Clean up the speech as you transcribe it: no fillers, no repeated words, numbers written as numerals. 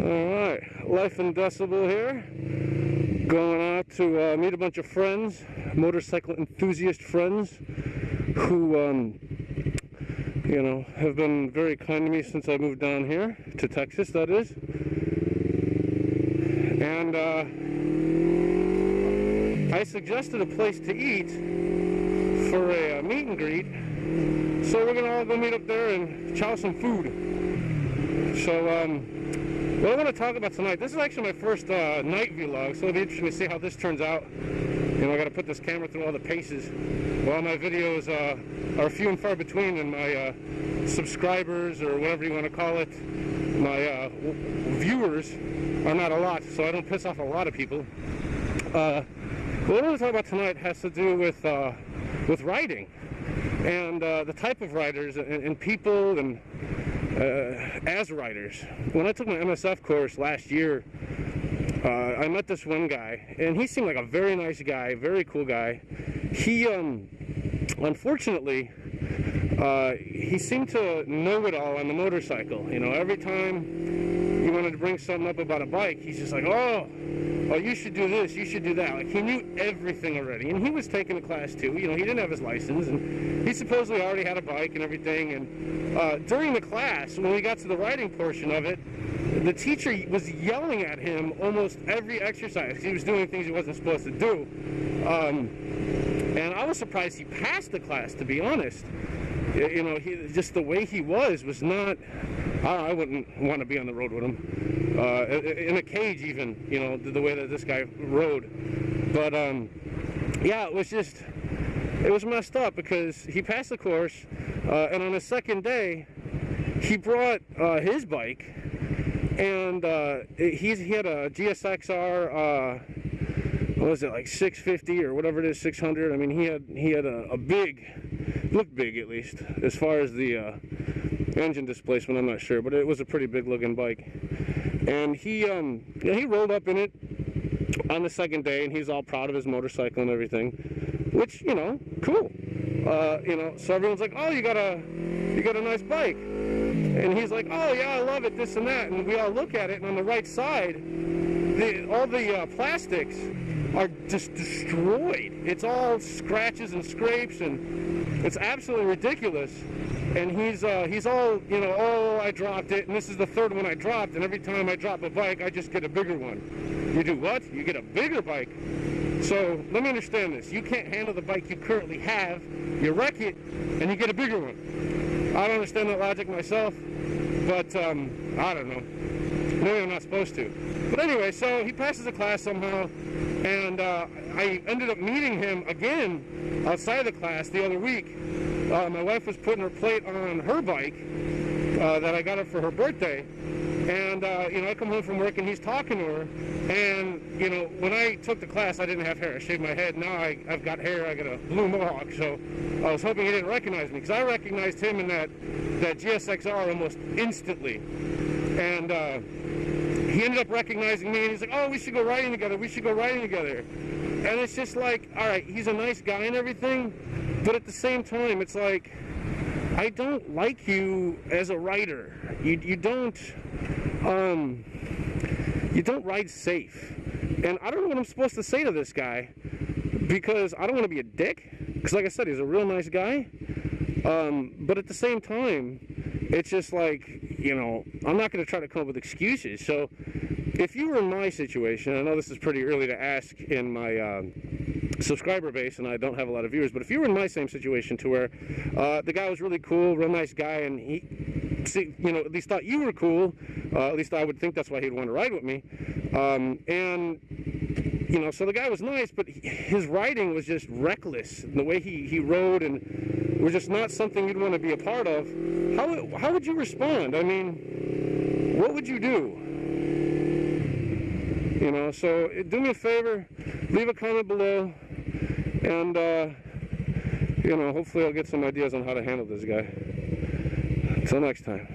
Alright, Life in Decibel here. Going out to meet a bunch of friends, motorcycle enthusiast friends, who, you know, have been very kind to me since I moved down here, to Texas, that is. And I suggested a place to eat for a meet and greet, so we're going to all go meet up there and chow some food. So, what I want to talk about tonight, this is actually my first night vlog, so it'll be interesting to see how this turns out. You know, I got to put this camera through all the paces. While my videos are few and far between, and my subscribers, or whatever you want to call it, my viewers are not a lot, so I don't piss off a lot of people. What I want to talk about tonight has to do with riding, and the type of riders, and people, and as riders. When I took my MSF course last year, I met this one guy, and he seemed like a very nice guy, very cool guy. He, unfortunately, he seemed to know it all on the motorcycle. You know, every time you wanted to bring something up about a bike, he's just like, oh, you should do this, you should do that. Like, he knew everything already, and he was taking a class too. You know, he didn't have his license, and he supposedly already had a bike and everything. And during the class, when we got to the riding portion of it, the teacher was yelling at him almost every exercise. He was doing things he wasn't supposed to do. And I was surprised he passed the class, to be honest. You know, just the way he was not, I wouldn't want to be on the road with him. In a cage even, you know, the way that this guy rode. But, yeah, it was messed up, because he passed the course, and on the second day, he brought his bike, and he had a GSXR, what was it, like 650 or whatever it is, 600. I mean, he had a big, looked big at least, as far as the engine displacement. I'm not sure, but it was a pretty big looking bike. And he rolled up in it on the second day, and he's all proud of his motorcycle and everything, which, you know, cool. You know, so everyone's like, oh, you got a nice bike. And he's like, oh yeah, I love it, this and that. And we all look at it, and on the right side, all the plastics are just destroyed. It's all scratches and scrapes, and it's absolutely ridiculous. And he's all, you know, oh, I dropped it, and this is the third one I dropped, and every time I drop a bike, I just get a bigger one. You do what? You get a bigger bike. So let me understand this. You can't handle the bike you currently have, you wreck it, and you get a bigger one. I don't understand that logic myself, but I don't know. Maybe I'm not supposed to. But anyway, so he passes the class somehow, and I ended up meeting him again outside of the class the other week. My wife was putting her plate on her bike that I got her for her birthday. And, you know, I come home from work, and he's talking to her. And, you know, when I took the class, I didn't have hair. I shaved my head. Now I've got hair. I got a blue mohawk. So I was hoping he didn't recognize me, because I recognized him in that GSXR almost instantly. And he ended up recognizing me, and he's like, oh, we should go riding together. We should go riding together. And it's just like, all right, he's a nice guy and everything, but at the same time, it's like, I don't like you as a rider. You don't ride safe. And I don't know what I'm supposed to say to this guy, because I don't want to be a dick, because like I said, he's a real nice guy. But at the same time, it's just like, you know, I'm not going to try to come up with excuses. So if you were in my situation, I know this is pretty early to ask in my subscriber base, and I don't have a lot of viewers, but if you were in my same situation, to where the guy was really cool, real nice guy, and he, you know, at least thought you were cool, at least I would think that's why he'd want to ride with me, and, you know, so the guy was nice, but his riding was just reckless. The way he rode and was just not something you'd want to be a part of. How would you respond? I mean, what would you do? You know, so do me a favor, leave a comment below, and, you know, hopefully I'll get some ideas on how to handle this guy. Until next time.